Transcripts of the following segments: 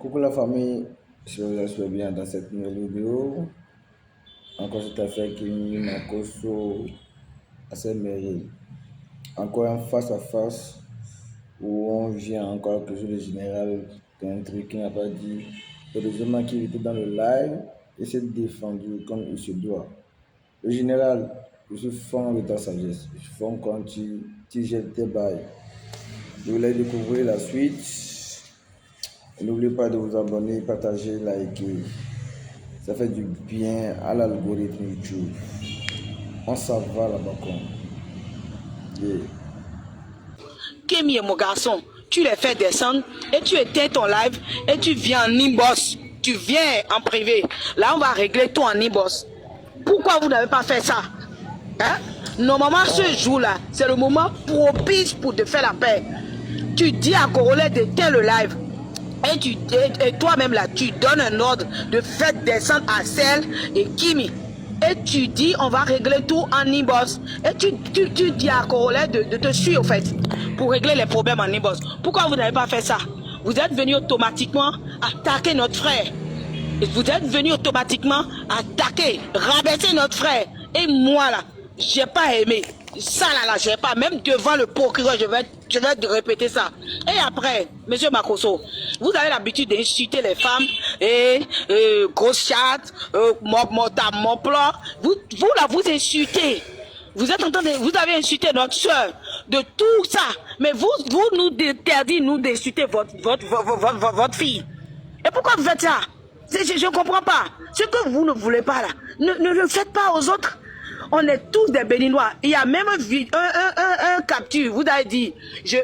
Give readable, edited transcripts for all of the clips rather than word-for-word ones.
Coucou la famille, je suis bien dans cette nouvelle vidéo. Encore cette affaire qui m'a causé assez mairie. Encore un face à face où on vient encore accuser le général d'un truc qu'il n'a pas dit. Heureusement qu'il était dans le live et s'est défendu comme il se doit. Le général, je suis fond de ta sagesse. Je suis fond quand tu jettes tes bails. Je voulais découvrir la suite. N'oubliez pas de vous abonner, partager, liker. Ça fait du bien à l'algorithme YouTube. On s'en va là-bas comme. Yeah. Kémy est mon garçon, tu les fais descendre et tu éteins ton live et tu viens en inbox. Tu viens en privé. Là, on va régler tout en inbox. Pourquoi vous n'avez pas fait ça? Hein? Normalement, ce jour-là, c'est le moment propice pour te faire la paix. Tu dis à Corolet d'éteindre le live. Et toi-même là, tu donnes un ordre de faire descendre Axel et Kémy. Et tu dis, on va régler tout en inbox. Et tu dis à Corolet de te suivre, au fait, pour régler les problèmes en inbox. Pourquoi vous n'avez pas fait ça? Vous êtes venu automatiquement attaquer notre frère. Vous êtes venu automatiquement attaquer, rabaisser notre frère. Et moi là, j'ai pas aimé. Ça là, j'ai pas. Même devant le procureur, je vais te répéter ça. Et après, monsieur Makosso, vous avez l'habitude d'insulter les femmes et grosse chatte, mon plan. Vous là, vous insultez. Vous êtes en train de, vous avez insulté notre soeur de tout ça. Mais vous nous interdit nous d'insulter votre fille. Et pourquoi vous faites ça? Je ne comprends pas. Ce que vous ne voulez pas là, ne le faites pas aux autres. On est tous des Béninois. Il y a même un capture. Vous avez dit, je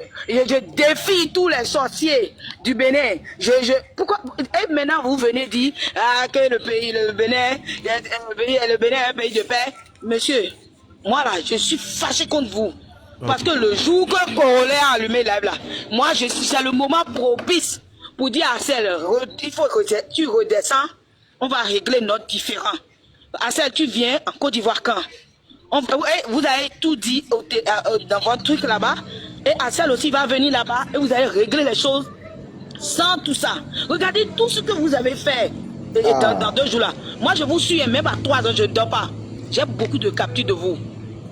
défie tous les sorciers du Bénin. Pourquoi? Et maintenant vous venez dire que le Bénin est un pays de paix. Monsieur, moi là, je suis fâché contre vous. Parce que le jour que Corolet a allumé live là, moi c'est le moment propice pour dire à Axel, il faut que tu redescends, on va régler notre différend. Axel, tu viens en Côte d'Ivoire quand? Vous avez tout dit dans votre truc là-bas, et Axel aussi va venir là-bas, et vous allez régler les choses sans tout ça. Regardez tout ce que vous avez fait dans 2 jours là. Moi, je vous suis, même à 3 ans, je ne dors pas. J'ai beaucoup de captures de vous.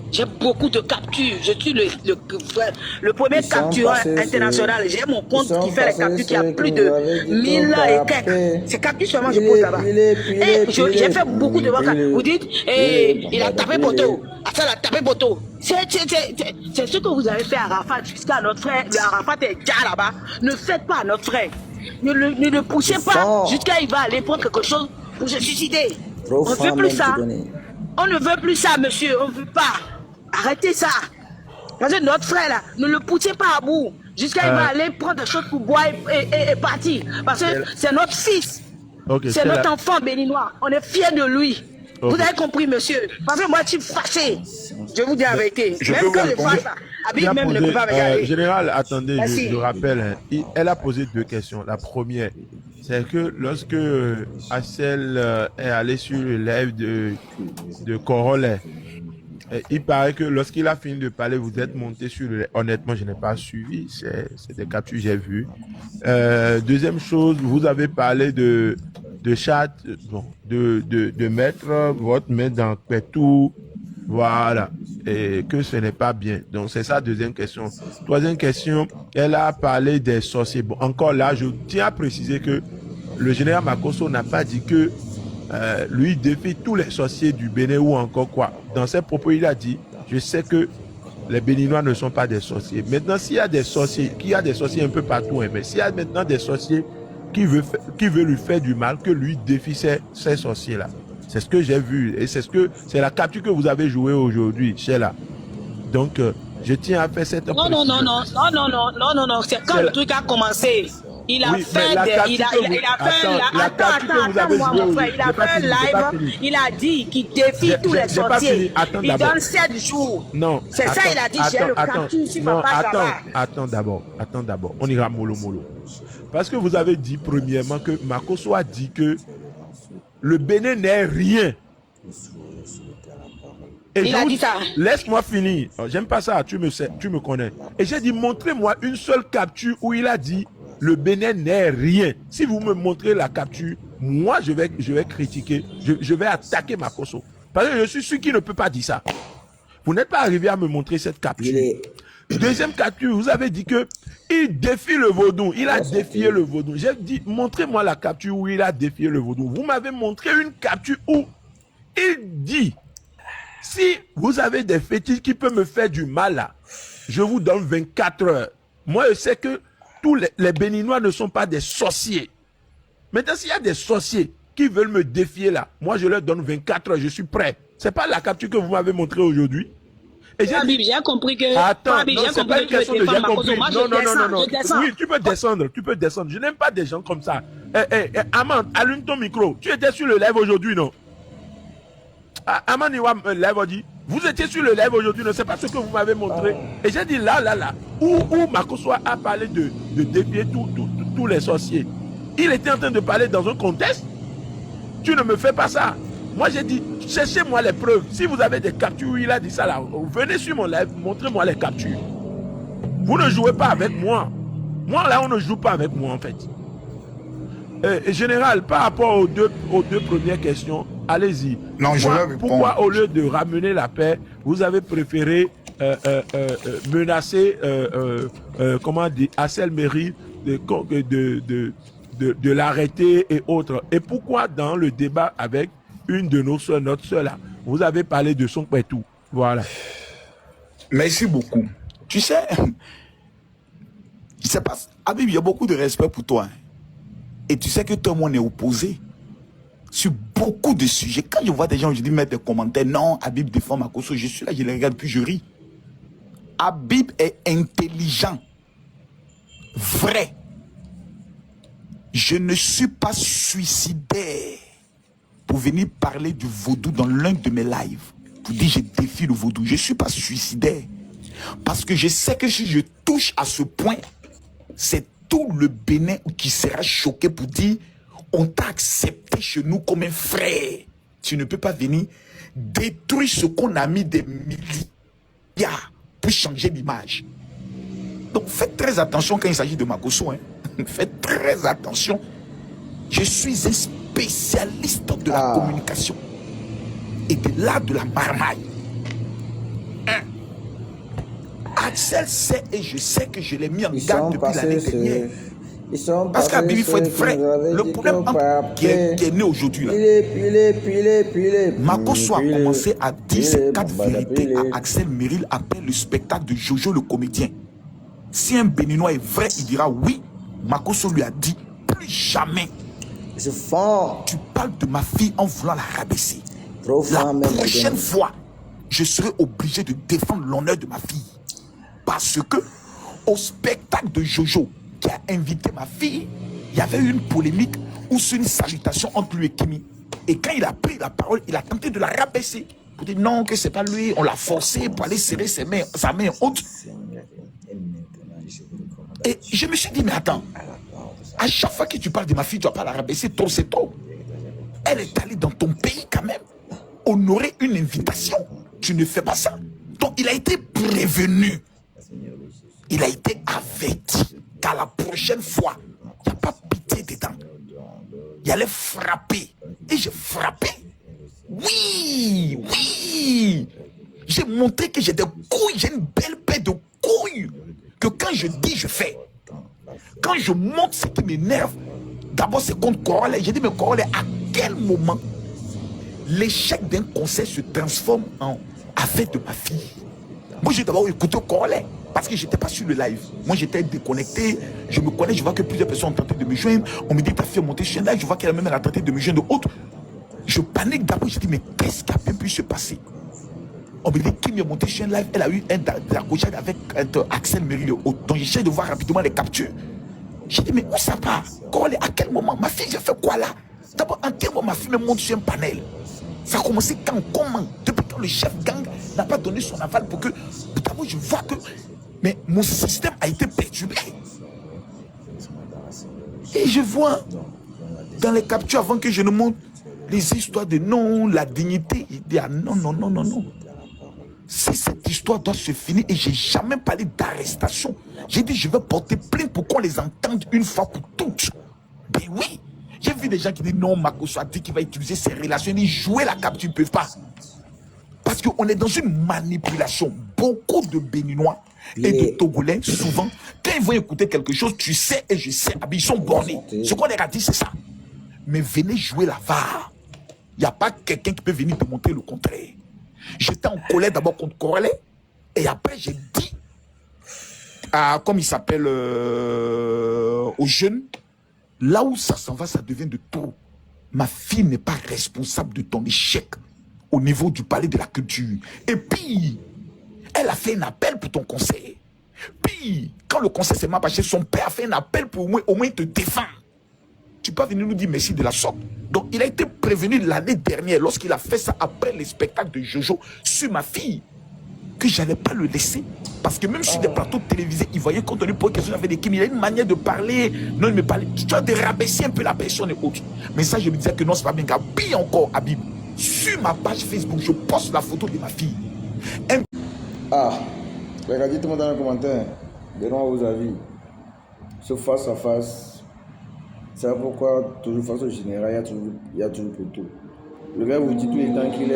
J'ai beaucoup de captures. Je suis le premier captureur international. J'ai mon compte qui fait les captures qui a plus de 1000 et quelques. Ces captures seulement je pose là-bas. Et j'ai fait beaucoup de voix. Vous dites, il a tapé poteau. Ça a tapé poteau. C'est ce que vous avez fait à Arafat jusqu'à notre frère. Le Arafat est déjà là-bas. Ne faites pas à notre frère. Ne le poussez pas jusqu'à il va aller prendre quelque chose pour se suicider. On ne veut plus ça. On ne veut plus ça, monsieur. On ne veut pas. Arrêtez ça. Parce que notre frère là, ne le poussez pas à bout. Jusqu'à il va aller prendre des choses pour boire et partir. Parce que c'est notre fils. Okay, c'est notre enfant béninois. On est fiers de lui. Okay. Vous avez compris, monsieur. Parce que moi, je suis fâché. Je vous dis la vérité. Même quand je fasse ça, Habib même ne peut pas me regarder. Général, attendez, je rappelle. Elle a posé 2 questions. La première, c'est que lorsque Axel est allé sur le live de Corolet, il paraît que lorsqu'il a fini de parler, vous êtes monté sur le... Honnêtement, je n'ai pas suivi. C'est des captures que j'ai vues. Deuxième chose, vous avez parlé de chat, bon, de mettre votre main dans tout. Voilà. Et que ce n'est pas bien. Donc, c'est ça, deuxième question. Troisième question, elle a parlé des sorciers. Bon, encore là, je tiens à préciser que le général Makosso n'a pas dit que lui défie tous les sorciers du Bénin ou encore quoi. Dans ses propos, il a dit, je sais que les Béninois ne sont pas des sorciers. Maintenant, s'il y a des sorciers, qu'il y a des sorciers un peu partout, mais s'il y a maintenant des sorciers qui veulent lui faire du mal, que lui défie ces sorciers-là. C'est ce que j'ai vu et c'est la capture que vous avez jouée aujourd'hui, Sheila. Donc, je tiens à faire cette... Non, c'est quand le truc a commencé. Il a fait un live, il a dit qu'il défie tous les sorciers. Il donne 7 jours. Non. C'est ça, il a dit, j'ai le capture sur ma page là-bas. Attends d'abord. On ira mollo. Parce que vous avez dit premièrement que Makosso a dit que le Bénin n'est rien. Et il a dit ça. Laisse-moi finir. J'aime pas ça, tu me connais. Et j'ai dit, montrez-moi une seule capture où il a dit le Bénin n'est rien. Si vous me montrez la capture, moi, je vais critiquer, je vais attaquer Makosso. Parce que je suis sûr qu'il ne peut pas dire ça. Vous n'êtes pas arrivé à me montrer cette capture. Deuxième capture, vous avez dit que il défie le vaudou. Il a défié le vaudou. J'ai dit, montrez-moi la capture où il a défié le vaudou. Vous m'avez montré une capture où il dit, si vous avez des fétiches qui peuvent me faire du mal là, je vous donne 24 heures. Moi, je sais que tous les Béninois ne sont pas des sorciers. Maintenant, s'il y a des sorciers qui veulent me défier là, moi, je leur donne 24 heures. Je suis prêt. C'est pas la capture que vous m'avez montrée aujourd'hui. Et j'ai compris que... Attends, non, c'est pas une question de j'ai compris. Non. Oui, tu peux descendre. Je n'aime pas des gens comme ça. Amand, allume ton micro. Tu étais sur le live aujourd'hui, non? Amand Iwa live aujourd'hui. Vous étiez sur le live aujourd'hui, non? C'est pas ce que vous m'avez montré. Et j'ai dit là, où Makosso a parlé de défier tous les sorciers. Il était en train de parler dans un contexte. Tu ne me fais pas ça. Moi, j'ai dit, cherchez-moi les preuves. Si vous avez des captures où il a dit ça là, venez sur mon live, montrez-moi les captures. Vous ne jouez pas avec moi. Moi, là, on ne joue pas avec moi, en fait. Général, par rapport aux deux premières questions, allez-y. Non, je vais répondre. Pourquoi, au lieu de ramener la paix, vous avez préféré menacer, comment dire, Assel Meril de l'arrêter et autres? Et pourquoi, dans le débat avec une de nos soeurs, notre soeur là, vous avez parlé de son pétou? Voilà. Merci beaucoup. Tu sais, Habib, il y a beaucoup de respect pour toi. Hein. Et tu sais que tout le monde est opposé sur beaucoup de sujets. Quand je vois des gens, je dis mettre des commentaires, non, Habib défend Makosso, je suis là, je les regarde, puis je ris. Habib est intelligent. Vrai. Je ne suis pas suicidaire pour venir parler du vaudou dans l'un de mes lives. Pour dire je défie le vaudou. Je ne suis pas suicidaire. Parce que je sais que si je touche à ce point, c'est tout le Bénin qui sera choqué pour dire on t'a accepté chez nous comme un frère. Tu ne peux pas venir détruire ce qu'on a mis des milliards pour changer l'image. Donc faites très attention quand il s'agit de Makosso. Hein. Faites très attention. Je suis un spécialiste de la communication et de l'art de la marmaille. Axel sait et je sais que je l'ai mis en garde depuis l'année dernière. Parce qu'Habib, il faut être vrai. Le problème qui est né aujourd'hui, Makosso a commencé à dire ces 4 vérités à Axel Meril après le spectacle de Jojo le comédien. Si un Béninois est vrai, il dira oui. Makosso lui a dit plus jamais. Tu parles de ma fille en voulant la rabaisser. La prochaine fois, je serai obligé de défendre l'honneur de ma fille. Parce que au spectacle de Jojo, qui a invité ma fille, il y avait eu une polémique ou c'est une salutation entre lui et Kimi. Et quand il a pris la parole, il a tenté de la rabaisser. Pour dire non, que c'est pas lui, on l'a forcé pour aller serrer sa main haute. Et je me suis dit, mais attends, à chaque fois que tu parles de ma fille, tu ne vas pas la rabaisser, trop c'est trop. Elle est allée dans ton pays quand même, honorer une invitation. Tu ne fais pas ça. Donc il a été prévenu. Il a été averti qu'à la prochaine fois, il n'y a pas pitié dedans. Il allait frapper. Et j'ai frappé. Oui. J'ai montré que j'ai des couilles, j'ai une belle paire de couilles. Que quand je dis, je fais. Quand je montre ce qui m'énerve, d'abord c'est contre Corolla. J'ai dit, mais Corolla, à quel moment l'échec d'un concert se transforme en affaire de ma fille? Moi, j'ai d'abord écouté Corolla parce que je n'étais pas sur le live. Moi, j'étais déconnecté. Je me connais, je vois que plusieurs personnes ont tenté de me joindre. On me dit, ta fille est montée sur un live. Je vois qu'elle a tenté de me joindre d'autres. Je panique d'abord. Je dis, mais qu'est-ce qui a bien pu se passer? On me dit, Kim est montée sur un live. Elle a eu un accrochage avec Axel Meril. Donc, j'essaie de voir rapidement les captures. J'ai dit, mais où ça part? Corolla, à quel moment? Ma fille, j'ai fait quoi là? D'abord, en quel moment ma fille me monte sur un panel? Ça a commencé quand? Comment? Depuis quand le chef gang n'a pas donné son aval pour que... D'abord, je vois que... Mais mon système a été perturbé. Et je vois dans les captures, avant que je ne monte les histoires de non, la dignité. Il dit, ah non. Si cette histoire doit se finir, et j'ai jamais parlé d'arrestation, j'ai dit je vais porter plainte pour qu'on les entende une fois pour toutes. Ben oui, j'ai vu des gens qui disent non, Makosso a dit qu'il va utiliser ses relations, il dit jouer la capture, ils ne peuvent pas. Parce qu'on est dans une manipulation. Beaucoup de Béninois et de Togolais, souvent, quand ils vont écouter quelque chose, tu sais et je sais, ils sont bornés. Ce qu'on leur a dit, c'est ça. Mais venez jouer la VAR. Il n'y a pas quelqu'un qui peut venir te montrer le contraire. J'étais en colère d'abord contre Corley, et après j'ai dit, comme il s'appelle, aux jeunes, là où ça s'en va, ça devient de trop. Ma fille n'est pas responsable de ton échec au niveau du palais de la culture. Et puis, elle a fait un appel pour ton conseil. Puis, quand le conseil s'est mal passé, son père a fait un appel pour au moins te défendre. Tu peux venir nous dire merci de la sorte. Donc, il a été prévenu l'année dernière, lorsqu'il a fait ça après les spectacles de Jojo, sur ma fille, que je n'allais pas le laisser. Parce que même sur des plateaux télévisés, il voyait quand on lui pose question, il avait des Kim, il a une manière de parler. Non, il me parlait. Tu dois de rabaisser un peu la personne et autres. Mais ça, je me disais que non, c'est pas bien. Puis encore, Habib, sur ma page Facebook, je poste la photo de ma fille. Regardez tout le monde dans les commentaires. Donnez-moi vos avis. Ce face à face, c'est pourquoi toujours face au général, il y a toujours poteau. Le gars vous dit tout le temps qu'il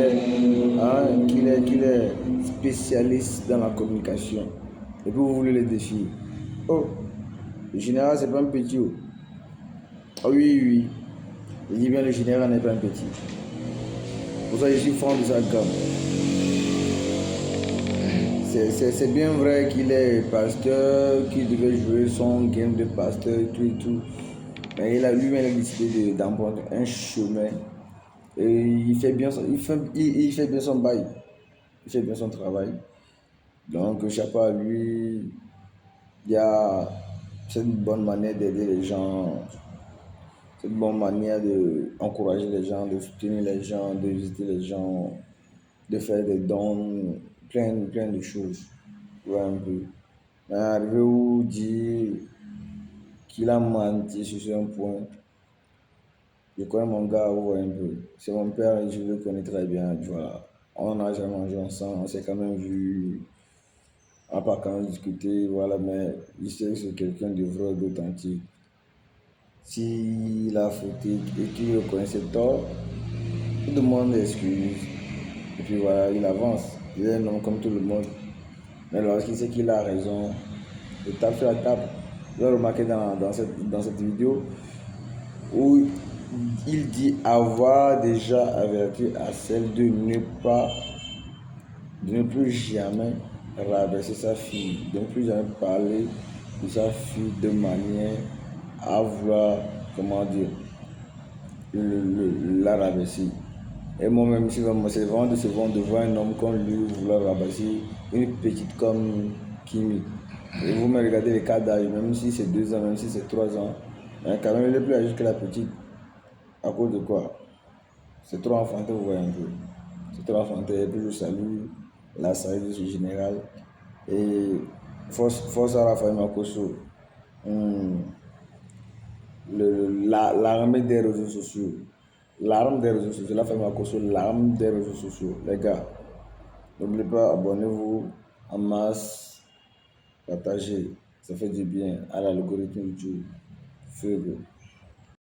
est spécialiste dans la communication. Et puis vous voulez le défier. Oh, le général, c'est pas un petit. Oh. Ah oui. Il dit bien le général n'est pas un petit. Pour ça, je suis fan de sa gamme. C'est bien vrai qu'il est pasteur, qu'il devait jouer son game de pasteur et tout. Mais il a lui-même décidé d'emprunter un chemin. Et il fait bien son bail. Il fait bien son travail. Donc, chapeau à lui. C'est une bonne manière d'aider les gens. C'est une bonne manière d'encourager les gens, de soutenir les gens, de visiter les gens, de faire des dons, plein de choses. Ouais, un peu. Mais arrivé où dire qu'il a menti sur un point. Je connais mon gars, un peu. C'est mon père et je le connais très bien. Voilà. On n'a jamais mangé ensemble, on s'est quand même vu. On n'a pas quand même discuté, voilà, mais je sais que c'est quelqu'un de vrai, d'authentique. S'il a fauté et qu'il reconnaît ses torts, il demande des excuses. Et puis voilà, il avance. Il est un homme comme tout le monde. Mais lorsqu'il sait qu'il a raison, il tape sur la table. Vous avez remarqué dans cette vidéo où il dit avoir déjà averti à celle de ne plus jamais rabaisser sa fille, de ne plus jamais parler de sa fille de manière à vouloir, la rabaisser. Et moi-même, c'est vraiment décevant de voir un homme comme lui vouloir rabaisser une petite comme Kimi. Et vous me regardez les cas d'âge, même si c'est 2 ans, même si c'est 3 ans, mais quand même il est plus âgé que la petite. À cause de quoi? C'est trop enfanté, vous voyez un peu. C'est trop enfanté. Et puis je salue la salle du général. Et force à Raphaël Makosso. L'armée des réseaux sociaux. L'arme des réseaux sociaux. Raphaël Makosso, l'arme des réseaux sociaux. Les gars, n'oubliez pas, abonnez-vous en masse. Partagez. Ça fait du bien à l'algorithme YouTube. Feu.